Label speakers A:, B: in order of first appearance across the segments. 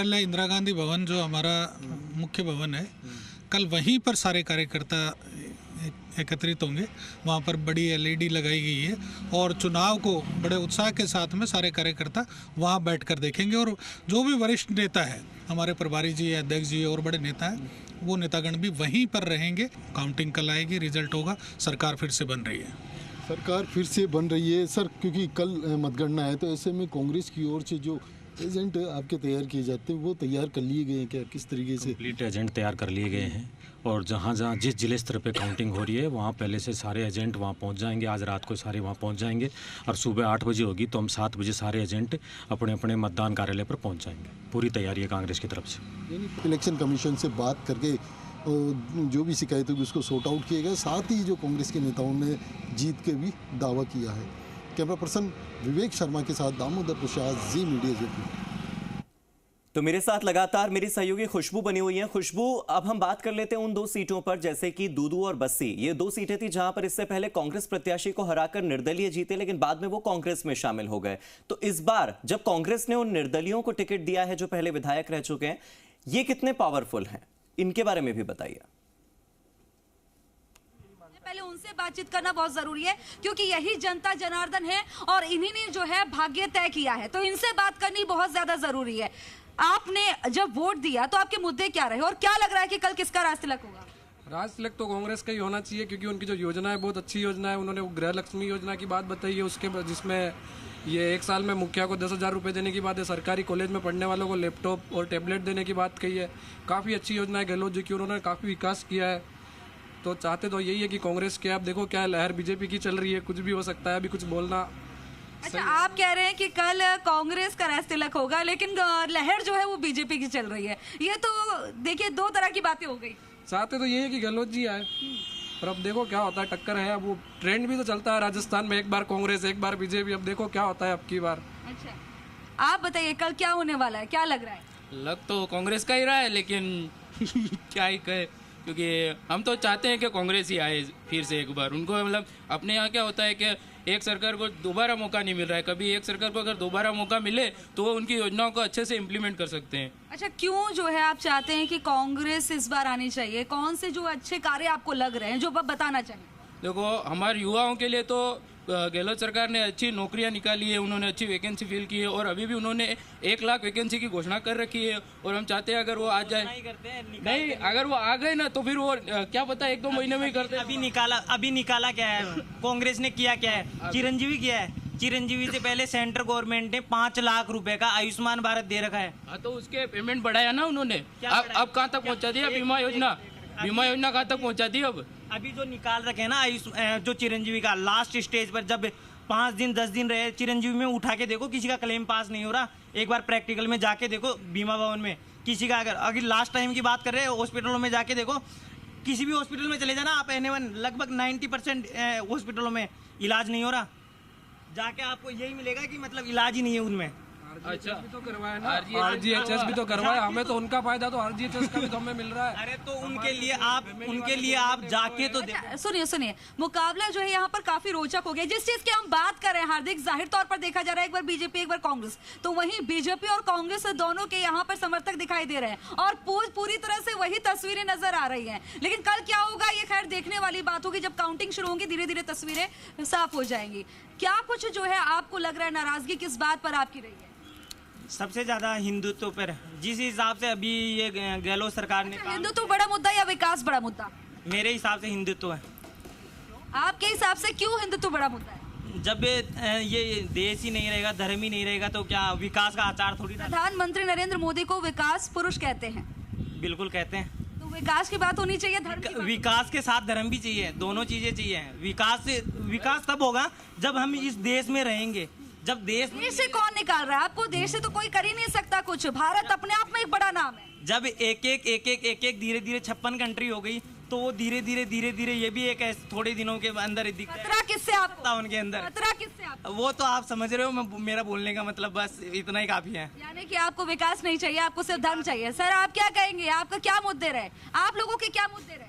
A: इंदिरा गांधी भवन जो हमारा मुख्य भवन है, कल वहीं पर सारे कार्यकर्ता एकत्रित होंगे। वहाँ पर बड़ी एलईडी लगाई गई है और चुनाव को बड़े उत्साह के साथ में सारे कार्यकर्ता वहाँ बैठकर देखेंगे। और जो भी वरिष्ठ नेता है, हमारे प्रभारी जी, अध्यक्ष जी और बड़े नेता हैं, वो नेतागण भी वहीं पर रहेंगे। काउंटिंग कल आएगी, रिजल्ट होगा, सरकार फिर से बन रही है।
B: सरकार फिर से बन रही है सर, क्योंकि कल मतगणना है, तो ऐसे में कांग्रेस की ओर से जो एजेंट आपके तैयार किए जाते हैं वो तैयार कर लिए गए हैं क्या? किस तरीके से
C: कंप्लीट एजेंट तैयार कर लिए गए हैं और जहाँ जहाँ जिस जिले स्तर पे काउंटिंग हो रही है वहाँ पहले से सारे एजेंट वहाँ पहुँच जाएंगे। आज रात को सारे वहाँ पहुँच जाएंगे और सुबह 8 बजे होगी तो हम 7 बजे सारे एजेंट अपने अपने मतदान कार्यालय पर पहुँच जाएंगे। पूरी तैयारी है कांग्रेस की तरफ से।
B: यानी इलेक्शन कमीशन से बात करके जो भी शिकायत होगी उसको सॉर्ट आउट किया गया। साथ ही जो कांग्रेस के नेताओं ने जीत के भी दावा किया है। कैमरा पर्सन विवेक शर्मा के साथ दामोदर प्रसाद, जी मीडिया जयपुर।
D: तो मेरे साथ लगातार मेरी सहयोगी खुशबू बनी हुई है। खुशबू, अब हम बात कर लेते हैं उन 2 सीटों पर, जैसे कि दूदू और बस्सी। ये 2 सीटें थी जहां पर इससे पहले कांग्रेस प्रत्याशी को हराकर निर्दलीय जीते, लेकिन बाद में वो कांग्रेस में शामिल हो गए। तो इस बार जब कांग्रेस ने उन निर्दलियों को टिकट दिया है जो पहले विधायक रह चुके हैं, ये कितने पावरफुल हैं, इनके बारे में भी बताइए।
E: पहले उनसे बातचीत करना बहुत जरूरी है, क्योंकि यही जनता जनार्दन है और इन्हीं ने जो है भाग्य तय किया है, तो इनसे बात करनी बहुत ज्यादा जरूरी है। आपने जब वोट दिया तो आपके मुद्दे क्या रहे और क्या लग रहा है कि कल किसका राज तिलक होगा?
F: राज तिलक तो कांग्रेस का ही होना चाहिए, क्योंकि उनकी जो योजना है बहुत अच्छी योजना है। उन्होंने गृह लक्ष्मी योजना की बात बताई है, उसके जिसमें ये 1 साल में मुखिया को 10,000 रुपये देने की बात है। सरकारी कॉलेज में पढ़ने वालों को लैपटॉप और टैबलेट देने की बात कही है। काफ़ी अच्छी योजना है गहलोत जी की, उन्होंने काफ़ी विकास किया है। तो चाहते तो यही है कि कांग्रेस के, आप देखो क्या लहर बीजेपी की चल रही है, कुछ भी हो सकता है, अभी कुछ बोलना।
E: अच्छा, आप कह रहे हैं कि कल कांग्रेस का राज तिलक होगा, लेकिन लहर जो है वो बीजेपी की चल रही है। ये तो देखिए 2 तरह की बातें हो गई।
F: चाहते तो यही है कि गहलोत जी आए, पर अब देखो क्या होता है, टक्कर है। अब वो ट्रेंड भी तो चलता है राजस्थान में, एक बार कांग्रेस एक बार बीजेपी। अब देखो क्या होता है अब की बार।
E: अच्छा, आप बताइए कल क्या होने वाला है, क्या लग रहा है?
G: लग तो कांग्रेस का ही रहा है, लेकिन क्या ही कहे, क्योंकि हम तो चाहते हैं कि कांग्रेस ही आए फिर से एक बार। उनको मतलब अपने यहाँ क्या होता है कि एक सरकार को दोबारा मौका नहीं मिल रहा है। कभी एक सरकार को अगर दोबारा मौका मिले तो वो उनकी योजनाओं को अच्छे से इम्प्लीमेंट कर सकते हैं।
E: अच्छा, क्यों जो है आप चाहते हैं कि कांग्रेस इस बार आनी चाहिए? कौन से जो अच्छे कार्य आपको लग रहे हैं जो आप बताना चाहें?
G: देखो, हमारे युवाओं के लिए तो गहलोत सरकार ने अच्छी नौकरियां निकाली है, उन्होंने अच्छी वैकेंसी फिल की है और अभी भी उन्होंने 1 लाख वैकेंसी की घोषणा कर रखी है। और हम चाहते हैं अगर वो आ जाए, नहीं अगर वो आ गए ना तो फिर वो क्या पता 1-2 महीने में ही करते।
H: अभी निकाला क्या है कांग्रेस ने, किया क्या है? चिरंजीवी किया है। चिरंजीवी से पहले सेंट्रल गवर्नमेंट ने 5 लाख रुपए का आयुष्मान भारत दे रखा है।
G: हाँ, तो उसके पेमेंट बढ़ाया ना उन्होंने। अब कहाँ तक पहुँचा दिया बीमा योजना? बीमा योजना कहाँ तक पहुँचा दी? अब
H: अभी जो निकाल रखे हैं ना जो चिरंजीवी का लास्ट स्टेज पर, जब 5 दिन 10 दिन रहे चिरंजीवी में, उठा के देखो किसी का क्लेम पास नहीं हो रहा। एक बार प्रैक्टिकल में जाके देखो बीमा भवन में किसी का, अगर लास्ट टाइम की बात कर रहे हैं हॉस्पिटलों में जाके देखो, किसी भी हॉस्पिटल में चले जाना आप, एनीवन लगभग 90% हॉस्पिटलों में इलाज नहीं हो रहा। जाके आपको यही मिलेगा कि मतलब इलाज ही नहीं है उनमें।
F: अच्छा, भी तो करवाया ना, RGHS भी तो करवाया। हमें तो उनका फायदा तो RGHS का भी तो हमें मिल रहा है।
H: अरे तो उनके लिए आप जाके तो
E: अच्छा, सुनिए, मुकाबला जो है यहाँ पर काफी रोचक हो गया। जिस चीज की हम बात कर रहे हैं हार्दिक, जाहिर तौर पर देखा जा रहा है एक बार बीजेपी एक बार कांग्रेस, तो वहीं बीजेपी और कांग्रेस दोनों के यहाँ पर समर्थक दिखाई दे रहे हैं और पूरी तरह से वही तस्वीरें नजर आ रही है। लेकिन कल क्या होगा ये खैर देखने वाली बात होगी। जब काउंटिंग शुरू होगी धीरे धीरे तस्वीरें साफ हो जाएंगी। क्या कुछ जो है आपको लग रहा है, नाराजगी किस बात पर आपकी रही है?
H: सबसे ज्यादा हिंदुत्व पर, जिस हिसाब से अभी ये गहलोत सरकार ने।
E: हिंदुत्व बड़ा मुद्दा या विकास बड़ा मुद्दा?
H: मेरे हिसाब से हिंदुत्व है।
E: आपके हिसाब से क्यों हिंदुत्व बड़ा मुद्दा है?
H: जब ये देश ही नहीं रहेगा, धर्म ही नहीं रहेगा, तो क्या विकास का आचार थोड़ी।
E: प्रधानमंत्री नरेंद्र मोदी को विकास पुरुष कहते हैं।
H: बिल्कुल कहते हैं।
E: तो विकास की बात होनी चाहिए, धर्म की बात।
H: विकास के साथ धर्म भी चाहिए, दोनों चीजें चाहिए। विकास तब होगा जब हम इस देश में रहेंगे। जब देश
E: से कौन निकाल रहा है आपको? देश से तो कोई कर ही नहीं सकता कुछ। भारत अपने आप में एक बड़ा नाम है।
H: जब एक धीरे धीरे 56 कंट्री हो गई, तो वो धीरे धीरे ये भी एक थोड़े दिनों के अंदर
E: खतरा किससे आपको?
H: उनके अंदर
E: खतरा किससे आपको?
H: वो तो आप समझ रहे हो। मेरा बोलने का मतलब बस इतना ही काफी है।
E: यानी कि आपको विकास नहीं चाहिए, आपको सिर्फ धर्म चाहिए। सर, आप क्या कहेंगे? आपका क्या मुद्दे रहे? आप लोगों के क्या मुद्दे रहे?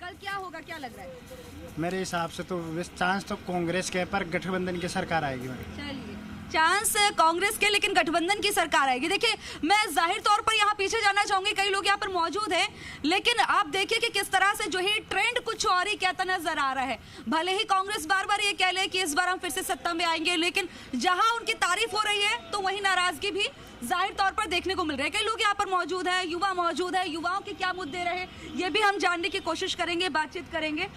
E: कल क्या होगा, क्या लग रहा है?
I: मेरे हिसाब से तो चांस तो कांग्रेस के, पर गठबंधन की सरकार आएगी।
E: चलिए, चांस कांग्रेस के, लेकिन गठबंधन की सरकार आएगी। देखिए, मैं जाहिर तौर पर यहाँ पीछे जाना चाहूंगी, कई लोग यहाँ पर मौजूद हैं, लेकिन आप देखिए कि किस तरह से जो है ट्रेंड कुछ और ही कहता नजर आ रहा है। भले ही कांग्रेस बार बार ये कह ले कि इस बार हम फिर से सत्ता में आएंगे, लेकिन जहां उनकी तारीफ हो रही है तो वहीं नाराजगी भी जाहिर तौर पर देखने को मिल रहा है। कई लोग यहाँ पर मौजूद हैं, युवा मौजूद है, युवाओं के क्या मुद्दे रहे ये भी हम जानने की कोशिश करेंगे, बातचीत करेंगे।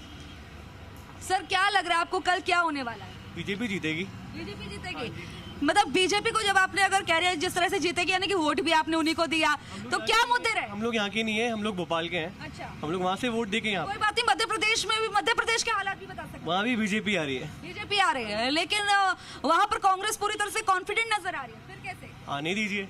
E: सर, क्या लग रहा है आपको, कल क्या होने वाला है?
I: बीजेपी जीतेगी।
E: बीजेपी जीतेगी? मतलब बीजेपी को जब आपने अगर कह रहे हैं जिस तरह से जीतेगी, यानी कि वोट भी आपने उन्हीं को दिया, तो क्या मुद्दे रहे?
I: हम लोग यहाँ के नहीं है, हम लोग भोपाल के हैं।
E: अच्छा,
I: हम लोग वहाँ से वोट देके यहाँ।
E: कोई बात नहीं, मध्य प्रदेश में भी, मध्य प्रदेश के हालात भी बता सकते हैं।
I: वहाँ भी बीजेपी आ रही है।
E: बीजेपी आ रही है, लेकिन वहाँ पर कांग्रेस पूरी तरह से कॉन्फिडेंट नजर आ रही है, फिर कैसे?
I: आने दीजिए।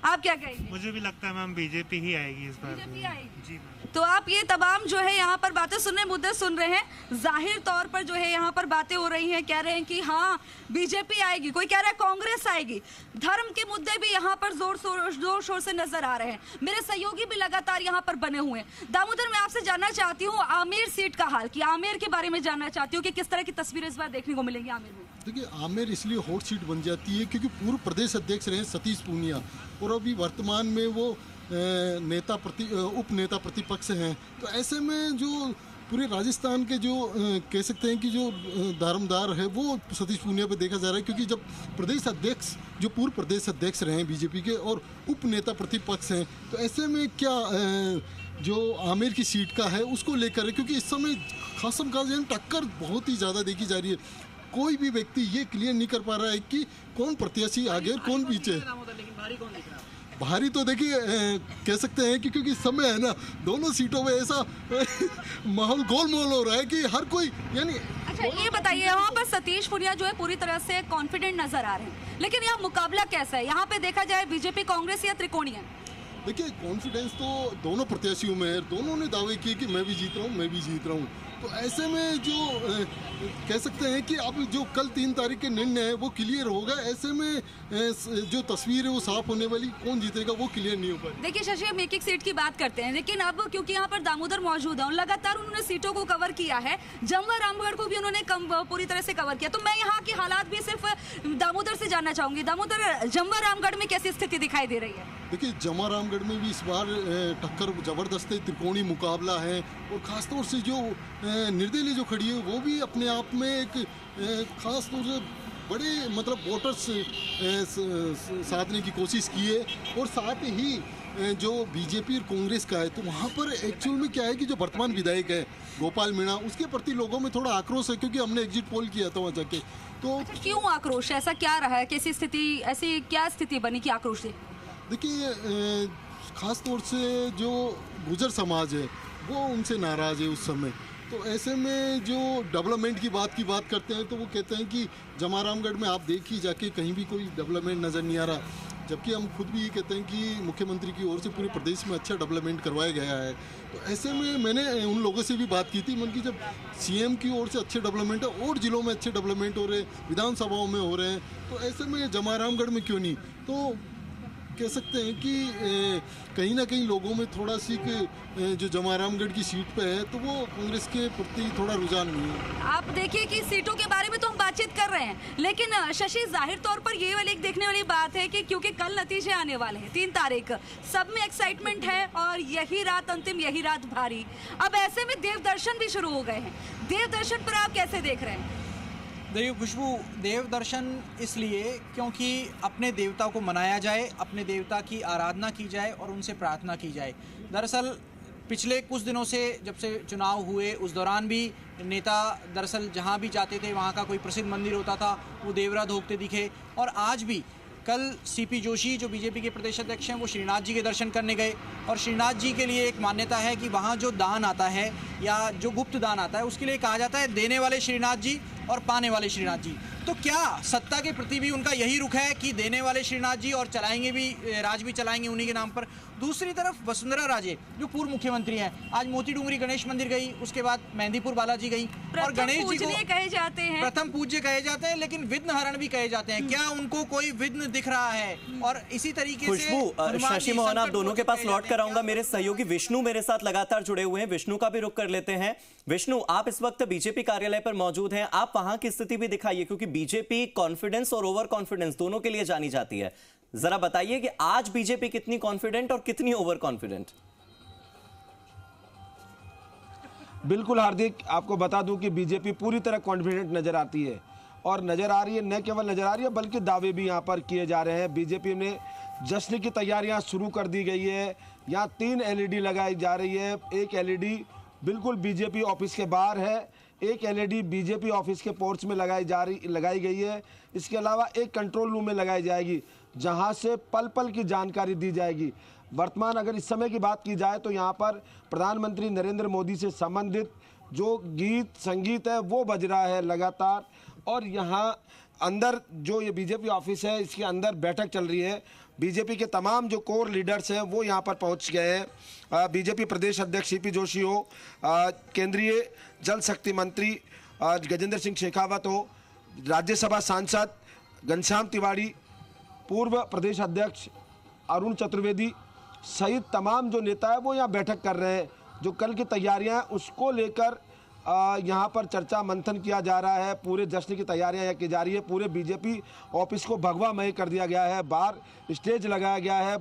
E: आप क्या कहेंगे?
J: मुझे भी लगता है मैम बीजेपी ही आएगी इस बार।
E: बीजेपी आएगी
J: जी मैम।
E: तो आप ये तमाम जो है यहाँ पर बातें सुन रहे हैं, मुद्दे सुन रहे हैं, जाहिर तौर पर जो है यहाँ पर बातें हो रही हैं, कह रहे हैं कि हाँ बीजेपी आएगी, कोई कह रहा है कांग्रेस आएगी। धर्म के मुद्दे भी यहाँ पर जोर शोर से नजर आ रहे हैं। मेरे सहयोगी भी लगातार यहाँ पर बने हुए हैं। दामोदर, मैं आपसे जानना चाहती हूँ आमेर सीट का हाल, कि आमेर के बारे में जानना चाहती हूँ कि किस तरह की तस्वीर इस बार देखने को मिलेंगी आमेर में।
B: देखिए, आमेर इसलिए हॉट सीट बन जाती है क्योंकि पूर्व प्रदेश अध्यक्ष रहे सतीश पूनिया, और अभी वर्तमान में वो उप नेता प्रतिपक्ष हैं। तो ऐसे में जो पूरे राजस्थान के जो कह सकते हैं कि जो दारोमदार है वो सतीश पूनिया पे देखा जा रहा है, क्योंकि जब प्रदेश अध्यक्ष, जो पूर्व प्रदेश अध्यक्ष रहे हैं बीजेपी के और उप नेता प्रतिपक्ष हैं, तो ऐसे में क्या जो आमेर की सीट का है उसको लेकर है, क्योंकि इस समय खासम खास टक्कर बहुत ही ज़्यादा देखी जा रही है। कोई भी व्यक्ति ये क्लियर नहीं कर पा रहा है कि कौन प्रत्याशी आगे और कौन पीछे। भारी तो देखिए कह सकते हैं कि क्योंकि समय है ना, दोनों सीटों में ऐसा माहौल गोलमोल हो रहा है कि हर कोई यानी।
E: अच्छा, ये बताइए, यहाँ पर सतीश पूनिया जो है पूरी तरह से कॉन्फिडेंट नजर आ रहे हैं, लेकिन यहाँ मुकाबला कैसा है? यहाँ पे देखा जाए बीजेपी कांग्रेस या त्रिकोणीय?
B: देखिए, कॉन्फिडेंस तो दोनों प्रत्याशियों में है, दोनों ने दावे किए कि मैं भी जीत रहा हूँ, मैं भी जीत रहा हूँ। तो ऐसे में जो कह सकते हैं कि अब जो कल 3 तारीख के निर्णय है वो क्लियर होगा। ऐसे में जो तस्वीर है वो साफ होने वाली, कौन जीतेगा वो क्लियर नहीं हो पाएगी।
E: देखिए शशि, हम एक एक सीट की बात करते हैं, लेकिन अब क्योंकि यहाँ पर दामोदर मौजूद है और लगातार उन्होंने सीटों को कवर किया है, जमवा रामगढ़ को भी उन्होंने पूरी तरह से कवर किया, तो मैं यहाँ की हालात भी सिर्फ दामोदर से जानना चाहूंगी। दामोदर, जमवा रामगढ़ में कैसी स्थिति दिखाई दे रही है?
B: देखिए, जमवा रामगढ़ में भी इस बार टक्कर जबरदस्त है, त्रिकोणी मुकाबला है, और ख़ासतौर से जो निर्दलीय जो खड़ी है वो भी अपने आप में एक खास तौर से बड़े मतलब वोटर्स साधने की कोशिश की है। और साथ ही जो बीजेपी और कांग्रेस का है, तो वहाँ पर एक्चुअल में क्या है कि जो वर्तमान विधायक है गोपाल मीणा, उसके प्रति लोगों में थोड़ा आक्रोश है, क्योंकि हमने एग्जिट पोल किया था वहाँ जाके। तो
E: अच्छा, क्यों आक्रोश? ऐसा क्या रहा है, कैसी स्थिति, ऐसी क्या स्थिति बनी कि आक्रोश है?
B: देखिए, ख़ास तौर से जो गुजर समाज है वो उनसे नाराज़ है उस समय। तो ऐसे में जो डेवलपमेंट की बात करते हैं, तो वो कहते हैं कि जमवा रामगढ़ में आप देखिए जाके कहीं भी कोई डेवलपमेंट नज़र नहीं आ रहा, जबकि हम खुद भी ये कहते हैं कि मुख्यमंत्री की ओर से पूरे प्रदेश में अच्छा डेवलपमेंट करवाया गया है। तो ऐसे में मैंने उन लोगों से भी बात की थी, मन की जब सीएम की ओर से अच्छे डेवलपमेंट है और ज़िलों में अच्छे डेवलपमेंट हो रहे हैं, विधानसभाओं में हो रहे हैं, तो ऐसे में जमवा रामगढ़ में क्यों नहीं? तो कह सकते हैं कि कहीं ना कहीं लोगों में थोड़ा सी जो जमवा रामगढ़ की सीट पे है, तो वो कांग्रेस के प्रति थोड़ा रुझान नहीं है।
E: आप देखिए कि सीटों के बारे में तो हम बातचीत कर रहे हैं, लेकिन शशि, जाहिर तौर पर ये वाली एक देखने वाली बात है कि क्योंकि कल नतीजे आने वाले हैं 3 तारीख, सब में एक्साइटमेंट है और यही रात अंतिम, यही रात भारी। अब ऐसे में देव दर्शन भी शुरू हो गए हैं, देव दर्शन पर आप कैसे देख रहे हैं?
K: देखिए खुशबू, देव दर्शन इसलिए क्योंकि अपने देवता को मनाया जाए, अपने देवता की आराधना की जाए और उनसे प्रार्थना की जाए। दरअसल पिछले कुछ दिनों से जब से चुनाव हुए, उस दौरान भी नेता दरअसल जहां भी जाते थे वहां का कोई प्रसिद्ध मंदिर होता था वो देवरात होते दिखे। और आज भी कल सीपी जोशी जो बीजेपी के प्रदेश अध्यक्ष हैं वो श्रीनाथ जी के दर्शन करने गए, और श्रीनाथ जी के लिए एक मान्यता है कि वहाँ जो दान आता है या जो गुप्त दान आता है उसके लिए कहा जाता है देने वाले श्रीनाथ जी और पाने वाले श्रीनाथ जी। तो क्या सत्ता के प्रति भी उनका यही रुख है कि देने वाले श्रीनाथ जी और चलाएंगे भी, राज भी चलाएंगे उन्हीं के नाम पर? दूसरी तरफ वसुंधरा राजे जो पूर्व मुख्यमंत्री हैं, आज मोती डूंगरी गणेश मंदिर गई, उसके बाद मेहंदीपुर बालाजी गई, और गणेश जी को
E: कहे जाते हैं,
K: प्रथम पूज्य कहे जाते हैं, लेकिन विघ्न हरण भी कहे जाते हैं। क्या उनको कोई विघ्न दिख रहा है? और इसी तरीके से
D: खुशबू, शशि मोहन, आप दोनों के पास लौट कर आऊंगा। मेरे सहयोगी विष्णु मेरे साथ लगातार जुड़े हुए हैं, विष्णु का भी रुख कर लेते हैं। विष्णु, आप इस वक्त बीजेपी कार्यालय पर मौजूद हैं, आप वहां की स्थिति भी दिखाइए, क्योंकि बीजेपी कॉन्फिडेंस और ओवर कॉन्फिडेंस दोनों के लिए जानी जाती है। जरा बताइए कि आज बीजेपी कितनी कॉन्फिडेंट और कितनी ओवर कॉन्फिडेंट?
L: बिल्कुल हार्दिक, आपको बता दूं कि बीजेपी पूरी तरह कॉन्फिडेंट नजर आती है और नजर आ रही है, न केवल नजर आ रही है बल्कि दावे भी यहां पर किए जा रहे हैं। बीजेपी में जश्न की तैयारियां शुरू कर दी गई है। यहां 3 LED लगाई जा रही है। एक LED बिल्कुल बीजेपी ऑफिस के बाहर है, एक LED बीजेपी ऑफिस के पोर्च में लगाई गई है। इसके अलावा एक कंट्रोल रूम में लगाई जाएगी जहां से पल पल की जानकारी दी जाएगी। वर्तमान अगर इस समय की बात की जाए तो यहाँ पर प्रधानमंत्री नरेंद्र मोदी से संबंधित जो गीत संगीत है वो बज रहा है लगातार, और यहाँ अंदर जो ये बीजेपी ऑफिस है इसके अंदर बैठक चल रही है। बीजेपी के तमाम जो कोर लीडर्स हैं वो यहाँ पर पहुँच गए हैं। बीजेपी प्रदेश अध्यक्ष सीपी जोशी हो, केंद्रीय जल शक्ति मंत्री गजेंद्र सिंह शेखावत हो, राज्यसभा सांसद घनश्याम तिवारी, पूर्व प्रदेश अध्यक्ष अरुण चतुर्वेदी सहित तमाम जो नेता है वो यहाँ बैठक कर रहे हैं। जो कल की तैयारियां हैं उसको लेकर यहाँ पर चर्चा मंथन किया जा रहा है। पूरे जश्न की तैयारियां यहाँ की जा रही है। पूरे बीजेपी ऑफिस को भगवामय कर दिया गया है। बाहर स्टेज लगाया गया है,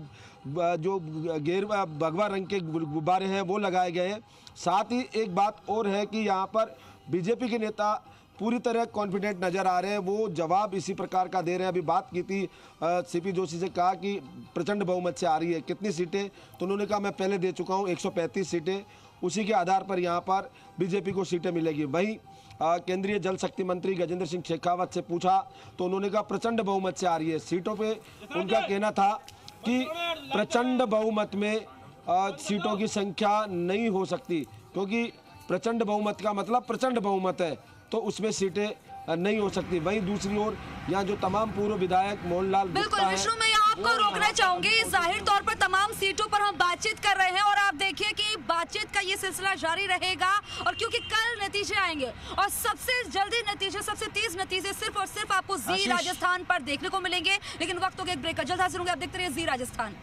L: जो भगवा रंग के गुब्बारे हैं वो लगाए गए हैं। साथ ही एक बात और है कि यहाँ पर बीजेपी के नेता पूरी तरह कॉन्फिडेंट नज़र आ रहे हैं। वो जवाब इसी प्रकार का दे रहे हैं। अभी बात की थी सीपी जोशी से, कहा कि प्रचंड बहुमत से आ रही है, कितनी सीटें, तो उन्होंने कहा मैं पहले दे चुका हूँ 135 सीटें, उसी के आधार पर यहाँ पर बीजेपी को सीटें मिलेगी। वहीं केंद्रीय जल शक्ति मंत्री गजेंद्र सिंह शेखावत से पूछा तो उन्होंने कहा प्रचंड बहुमत से आ रही है। सीटों पे उनका कहना था कि प्रचंड बहुमत में सीटों की संख्या नहीं हो सकती, क्योंकि प्रचंड बहुमत का मतलब प्रचंड बहुमत है, तो उसमें सीटें नहीं हो सकती। वहीं दूसरी ओर यहाँ जो तमाम पूर्व विधायक मोहनलाल
E: बिल्कुल विष्णु, मैं यहाँ आपको रोकना चाहूंगी। जाहिर तौर पर तमाम सीटों पर हम बातचीत कर रहे हैं और आप देखिए कि बातचीत का ये सिलसिला जारी रहेगा, और क्योंकि कल नतीजे आएंगे और सबसे जल्दी नतीजे, सबसे तेज नतीजे सिर्फ और सिर्फ आपको जी राजस्थान पर देखने को मिलेंगे। लेकिन वक्त हो गया एक ब्रेक का, जल्द हाजिर होंगे। आप देखते रहिए जी राजस्थान।